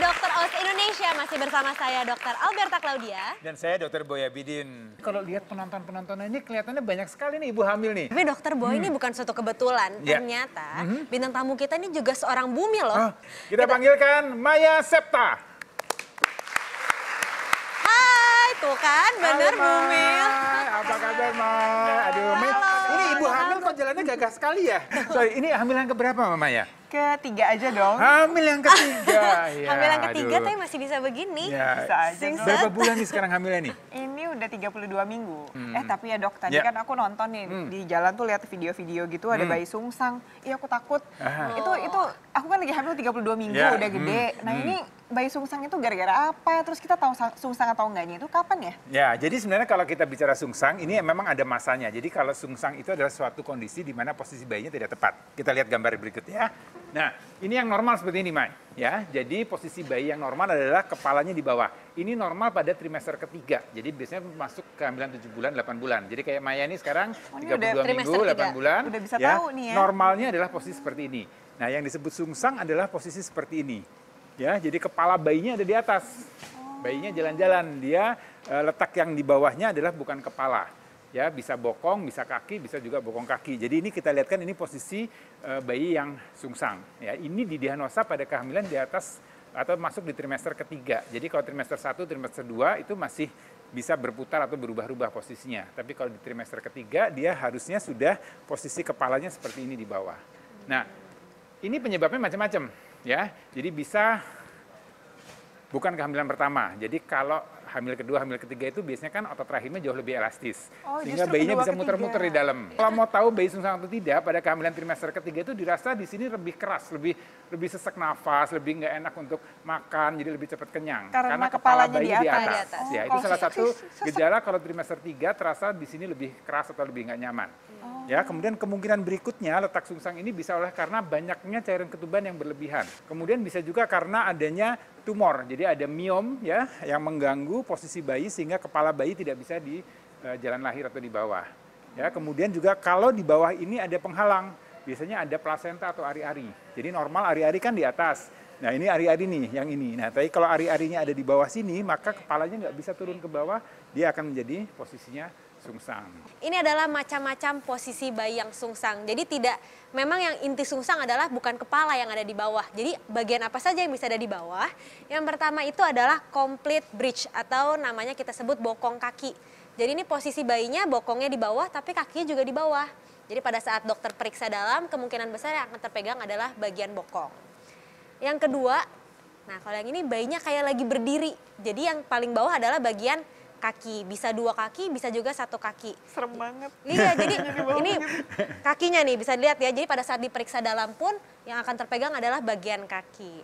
Dokter Aus Indonesia, masih bersama saya Dr. Alberta Claudia. Dan saya Dr. Boy Abidin. Kalau lihat penonton-penontonnya ini kelihatannya banyak sekali nih ibu hamil nih. Tapi Dokter Boy ini bukan suatu kebetulan, ternyata bintang tamu kita ini juga seorang bumi loh. Kita panggilkan Maya Septa. Hai, tuh kan bener Halo, bumi. Apa kabar Maya? Aduh, ini ibu hamil kok jalannya gagah sekali ya? Sorry, ini hamil yang keberapa Maya? Ketiga aja dong. Hamil yang ketiga. Ya, Hamil yang ketiga tapi masih bisa begini. Ya. Bisa aja dong. Berapa bulan nih sekarang hamilnya nih? Ini udah 32 minggu. Tapi ya dok, tadi Ya. kan aku nonton nih di jalan tuh lihat video-video gitu ada bayi sungsang. Iya aku takut. Itu aku kan lagi hamil 32 minggu Ya. udah gede. Nah ini bayi sungsang itu gara-gara apa? Terus kita tahu sungsang atau enggaknya itu kapan ya? Ya, jadi sebenarnya kalau kita bicara sungsang, ini memang ada masanya. Jadi kalau sungsang itu adalah suatu kondisi di mana posisi bayinya tidak tepat. Kita lihat gambar berikut ya. Nah, ini yang normal seperti ini, Mai. Ya, jadi posisi bayi yang normal adalah kepalanya di bawah. Ini normal pada trimester ketiga. Jadi biasanya masuk kehamilan 7 bulan, 8 bulan. Jadi kayak Maya ini sekarang ini 32 udah minggu, trimester 8 tiga. bulan. Udah bisa ya. tahu nih ya. Normalnya adalah posisi seperti ini. Nah, yang disebut sungsang adalah posisi seperti ini. Ya, jadi kepala bayinya ada di atas. Bayinya jalan-jalan, dia letak yang di bawahnya adalah bukan kepala. Ya, bisa bokong, bisa kaki, bisa juga bokong kaki. Jadi ini kita lihat kan ini posisi bayi yang sungsang. Ya, ini didiagnosa pada kehamilan di atas atau masuk di trimester ketiga. Jadi kalau trimester 1, trimester 2 itu masih bisa berputar atau berubah-ubah posisinya. Tapi kalau di trimester ketiga dia harusnya sudah posisi kepalanya seperti ini di bawah. Nah, ini penyebabnya macam-macam. Ya, jadi bisa bukan kehamilan pertama. Jadi kalau hamil kedua, hamil ketiga itu biasanya kan otot rahimnya jauh lebih elastis. Sehingga justru bayinya kedua, bisa ketiga. muter-muter di dalam. Kalau mau tahu bayi sungsang atau tidak, pada kehamilan trimester ketiga itu dirasa di sini lebih keras, lebih sesak nafas, lebih nggak enak untuk makan, jadi lebih cepat kenyang. Karena kepala kepalanya bayi di di atas. atas. Ya, itu kalau salah satu sesek. gejala kalau trimester 3 terasa di sini lebih keras atau lebih nggak nyaman. Ya, kemudian kemungkinan berikutnya letak sungsang ini bisa oleh karena banyaknya cairan ketuban yang berlebihan. Kemudian bisa juga karena adanya tumor. Jadi ada miom ya yang mengganggu posisi bayi sehingga kepala bayi tidak bisa di jalan lahir atau di bawah. Ya, kemudian juga kalau di bawah ini ada penghalang, biasanya ada plasenta atau ari-ari. Jadi normal ari-ari kan di atas. Nah, ini ari-ari nih yang ini. Nah, tapi kalau ari-arinya ada di bawah sini, maka kepalanya nggak bisa turun ke bawah, dia akan menjadi posisinya sungsang. Ini adalah macam-macam posisi bayi yang sungsang. Jadi tidak, memang yang inti sungsang adalah bukan kepala yang ada di bawah. Jadi bagian apa saja yang bisa ada di bawah. Yang pertama itu adalah complete bridge atau namanya kita sebut bokong kaki. Jadi ini posisi bayinya bokongnya di bawah tapi kakinya juga di bawah. Jadi pada saat dokter periksa dalam kemungkinan besar yang akan terpegang adalah bagian bokong. Yang kedua, nah kalau yang ini bayinya kayak lagi berdiri. Jadi yang paling bawah adalah bagian kaki, bisa 2 kaki, bisa juga 1 kaki. Serem banget. Iya, jadi ini kakinya nih bisa dilihat ya. Jadi pada saat diperiksa dalam pun yang akan terpegang adalah bagian kaki.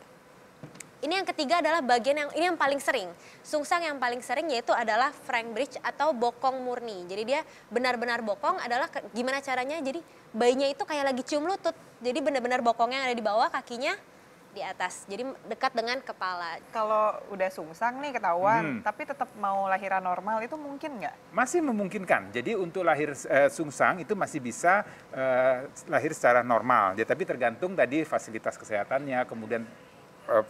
Ini yang ketiga adalah bagian yang ini yang paling sering. Sungsang yang paling sering yaitu adalah frank bridge atau bokong murni. Jadi dia benar-benar bokong adalah gimana caranya? Jadi bayinya itu kayak lagi cium lutut. Jadi benar-benar bokongnya yang ada di bawah, kakinya di atas, jadi dekat dengan kepala. Kalau udah sungsang nih ketahuan, tapi tetap mau lahiran normal itu mungkin nggak? Masih memungkinkan. Jadi untuk lahir sungsang itu masih bisa lahir secara normal. Ya, tapi tergantung tadi fasilitas kesehatannya, kemudian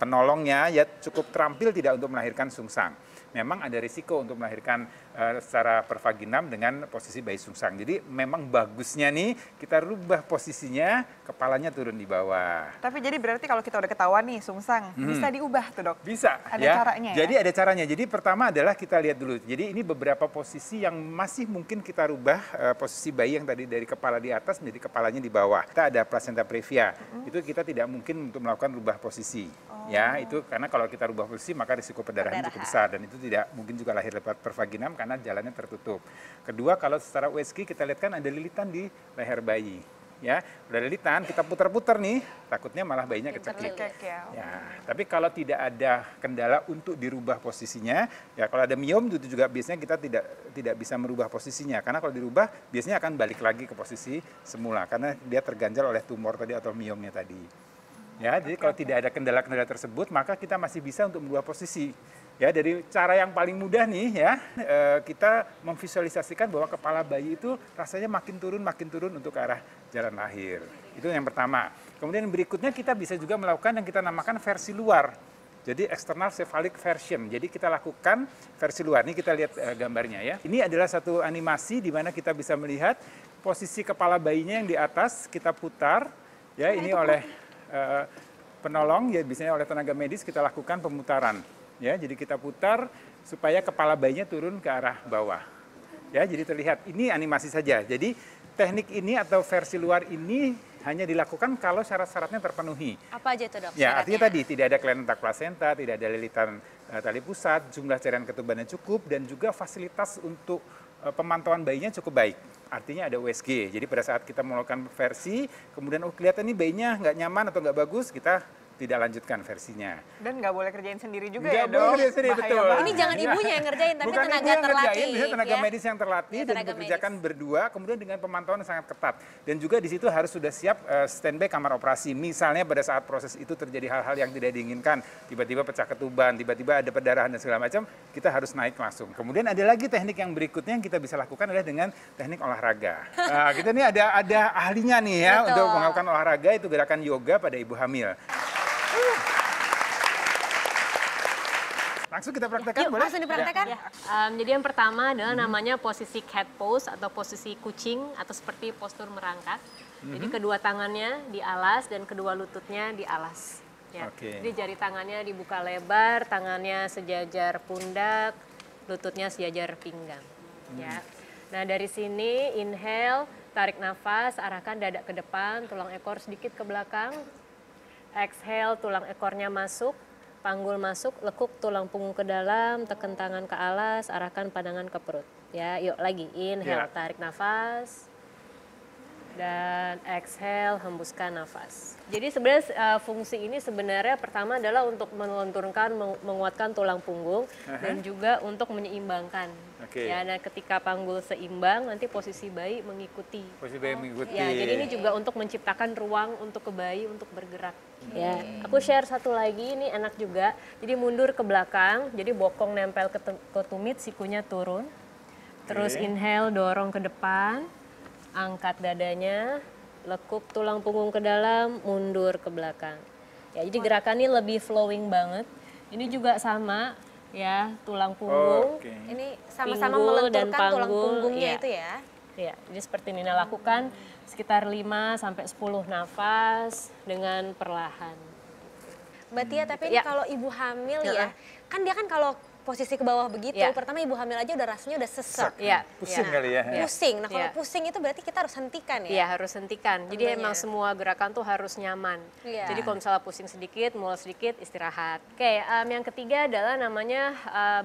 penolongnya ya cukup terampil tidak untuk melahirkan sungsang. Memang ada risiko untuk melahirkan secara pervaginam dengan posisi bayi sungsang. Jadi memang bagusnya nih kita rubah posisinya, kepalanya turun di bawah. Tapi jadi berarti kalau kita udah ketahuan nih sungsang, bisa diubah tuh dok? Bisa. Ada ya. caranya ya? Jadi ada caranya. Jadi pertama adalah kita lihat dulu. Jadi ini beberapa posisi yang masih mungkin kita rubah, posisi bayi yang tadi dari kepala di atas menjadi kepalanya di bawah. Kita ada placenta previa. Itu kita tidak mungkin untuk melakukan rubah posisi. Ya, itu karena kalau kita rubah posisi maka risiko perdarahan cukup besar dan itu tidak mungkin juga lahir lewat pervaginam karena jalannya tertutup. Kedua, kalau secara USG kita lihat kan ada lilitan di leher bayi. Ya, udah lilitan, kita putar-putar nih, takutnya malah bayinya kecekik. Ya, tapi kalau tidak ada kendala untuk dirubah posisinya, ya kalau ada miom itu juga biasanya kita tidak bisa merubah posisinya karena kalau dirubah biasanya akan balik lagi ke posisi semula karena dia terganjal oleh tumor tadi atau miomnya tadi. Ya, jadi kalau tidak ada kendala-kendala tersebut, maka kita masih bisa untuk merubah posisi. Ya, dari cara yang paling mudah nih ya, kita memvisualisasikan bahwa kepala bayi itu rasanya makin turun untuk ke arah jalan lahir. Itu yang pertama. Kemudian berikutnya kita bisa juga melakukan yang kita namakan versi luar. Jadi external cephalic version. Jadi kita lakukan versi luar. Ini kita lihat gambarnya ya. Ini adalah satu animasi di mana kita bisa melihat posisi kepala bayinya yang di atas kita putar. Ya, ini oleh penolong ya, biasanya oleh tenaga medis kita lakukan pemutaran. Ya, jadi kita putar supaya kepala bayinya turun ke arah bawah. Ya, jadi terlihat ini animasi saja. Jadi teknik ini atau versi luar ini hanya dilakukan kalau syarat-syaratnya terpenuhi. Apa aja itu dok? Ya, artinya syaratnya? tadi tidak ada kelainan otak plasenta, tidak ada lilitan tali pusat, jumlah cairan ketubannya cukup, dan juga fasilitas untuk pemantauan bayinya cukup baik. Artinya ada USG. Jadi pada saat kita melakukan versi, kemudian kelihatan ini bayinya nggak nyaman atau nggak bagus, kita tidak lanjutkan versinya. Dan nggak boleh kerjain sendiri juga Nggak ya, Dok? boleh kerjain sendiri, Bahaya betul. banget. Ini jangan ibunya yang ngerjain, tapi Bukan tenaga ibu yang terlatih. ngerjain, biasanya tenaga ya. medis yang terlatih Ya, dan tenaga dikerjakan berdua, kemudian dengan pemantauan yang sangat ketat. Dan juga di situ harus sudah siap standby kamar operasi. Misalnya pada saat proses itu terjadi hal-hal yang tidak diinginkan, tiba-tiba pecah ketuban, tiba-tiba ada perdarahan dan segala macam, kita harus naik langsung. Kemudian ada lagi teknik yang berikutnya yang kita bisa lakukan adalah dengan teknik olahraga. Nah, kita ini ada ahlinya nih ya. Betul. Untuk melakukan olahraga, itu gerakan yoga pada ibu hamil. Langsung kita praktekkan, Yuk, boleh? langsung dipraktekkan. Ya. Jadi yang pertama adalah namanya posisi cat pose atau posisi kucing atau seperti postur merangkak. Jadi kedua tangannya di alas dan kedua lututnya di alas. Ya. Oke. Jadi jari tangannya dibuka lebar, tangannya sejajar pundak, lututnya sejajar pinggang. Ya. Nah dari sini inhale, tarik nafas, arahkan dada ke depan, tulang ekor sedikit ke belakang. Exhale, tulang ekornya masuk. Panggul masuk, lekuk tulang punggung ke dalam, tekan tangan ke alas, arahkan pandangan ke perut. Ya, yuk lagi. Inhale, Ya. tarik nafas. Dan exhale, hembuskan nafas. Jadi sebenarnya fungsi ini sebenarnya pertama adalah untuk melenturkan, menguatkan tulang punggung dan juga untuk menyeimbangkan. Oke. Ya, dan ketika panggul seimbang, nanti posisi bayi mengikuti. Posisi bayi mengikuti. Ya, jadi ini juga untuk menciptakan ruang untuk ke bayi untuk bergerak. Ya, aku share satu lagi, ini enak juga. Jadi mundur ke belakang, jadi bokong nempel ke tumit, sikunya turun. Terus Oke. inhale, dorong ke depan, angkat dadanya, lekuk tulang punggung ke dalam, mundur ke belakang. Ya, jadi gerakan ini lebih flowing banget. Ini juga sama, ya, tulang punggung. Oke. Ini sama-sama Pinggul dan melenturkan tulang panggul, punggungnya iya. itu ya. Ya, jadi seperti ini. Nah, lakukan sekitar 5 sampai 10 nafas dengan perlahan. Mbak Tia, tapi ini Ya. kalau ibu hamil Ya. ya, kan dia kan kalau posisi ke bawah begitu, Ya. pertama ibu hamil aja udah rasanya udah sesek. Iya, Pusing iya. kali ya. Iya. Pusing. Nah kalau Iya. pusing itu berarti kita harus hentikan ya? Iya, harus hentikan. Jadi Tentunya. emang semua gerakan tuh harus nyaman. Iya. Jadi kalau misalnya pusing sedikit, mual sedikit, istirahat. Oke, yang ketiga adalah namanya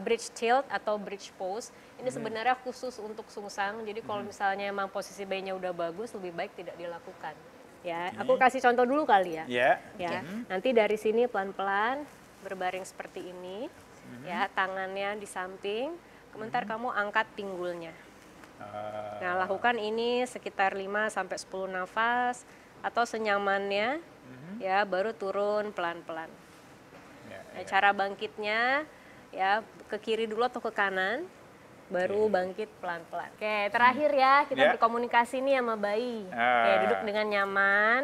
bridge tilt atau bridge pose. Ini sebenarnya khusus untuk sungsang. Jadi kalau misalnya emang posisi bayinya udah bagus, lebih baik tidak dilakukan. Ya, aku kasih contoh dulu kali ya. Ya. Ya, nanti dari sini pelan-pelan berbaring seperti ini. Ya, tangannya di samping. Sebentar kamu angkat pinggulnya. Nah, lakukan ini sekitar 5 sampai 10 nafas atau senyamannya. Ya, baru turun pelan-pelan. Ya, Nah, cara bangkitnya ya ke kiri dulu atau ke kanan. Baru bangkit pelan-pelan. Oke, terakhir ya kita Ya. berkomunikasi nih sama bayi. Oke, duduk dengan nyaman.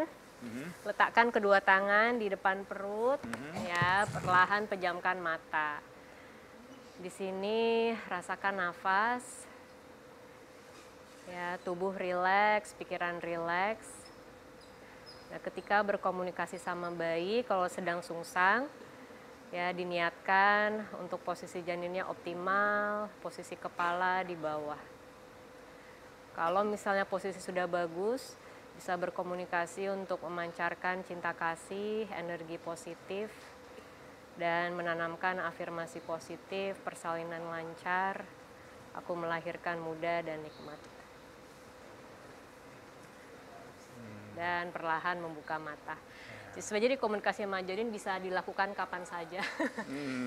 Letakkan kedua tangan di depan perut, ya, perlahan pejamkan mata. Di sini rasakan nafas, ya, tubuh rileks, pikiran rileks. Nah, ketika berkomunikasi sama bayi, kalau sedang sungsang, ya diniatkan untuk posisi janinnya optimal, posisi kepala di bawah. Kalau misalnya posisi sudah bagus, bisa berkomunikasi untuk memancarkan cinta kasih, energi positif, dan menanamkan afirmasi positif, persalinan lancar, aku melahirkan muda dan nikmat. Dan perlahan membuka mata. Jadi komunikasi sama janin bisa dilakukan kapan saja.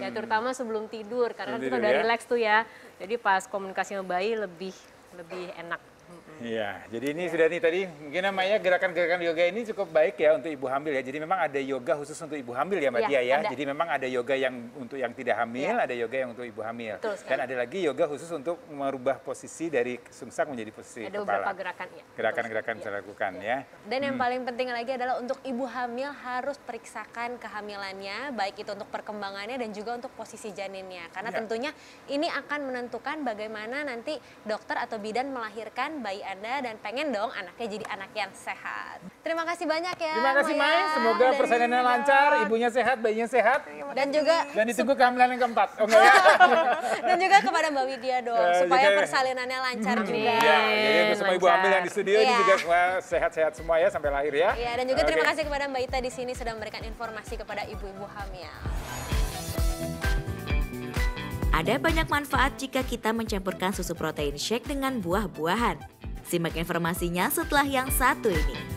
Ya terutama sebelum tidur, karena Sebelum kita tidur udah ya. rileks tuh ya. Jadi pas komunikasi sama bayi lebih enak Iya, jadi ini sudah nih tadi mungkin namanya gerakan-gerakan yoga ini cukup baik ya untuk ibu hamil ya. Jadi memang ada yoga khusus untuk ibu hamil ya Mbak Iya, Tia ya. ada. Jadi memang ada yoga yang untuk yang tidak hamil, ada yoga yang untuk ibu hamil. Betul sekali. Dan ada lagi yoga khusus untuk merubah posisi dari sungsang menjadi posisi Ada beberapa kepala. gerakan ya. Gerakan-gerakan bisa lakukan ya. Dan yang paling penting lagi adalah untuk ibu hamil harus periksakan kehamilannya, baik itu untuk perkembangannya dan juga untuk posisi janinnya. Karena Ya. tentunya ini akan menentukan bagaimana nanti dokter atau bidan melahirkan bayi Anda dan pengen dong anaknya jadi anak yang sehat. Terima kasih banyak ya. Terima kasih Maya. Mai, semoga Dan- persalinannya lancar, ibunya sehat, bayinya sehat. Dan juga Dan ditunggu kehamilan yang keempat. Oh enggak ya? dan juga kepada Mbak Widya dong supaya juga- persalinannya lancar juga. Iya, jadi untuk semua ibu hamil yang di studio ini Iya. juga semua sehat-sehat semua ya sampai lahir ya. Iya, dan juga terima Oke. kasih kepada Mbak Ita di sini sudah memberikan informasi kepada ibu-ibu hamil. Ada banyak manfaat jika kita mencampurkan susu protein shake dengan buah-buahan. Simak informasinya setelah yang satu ini.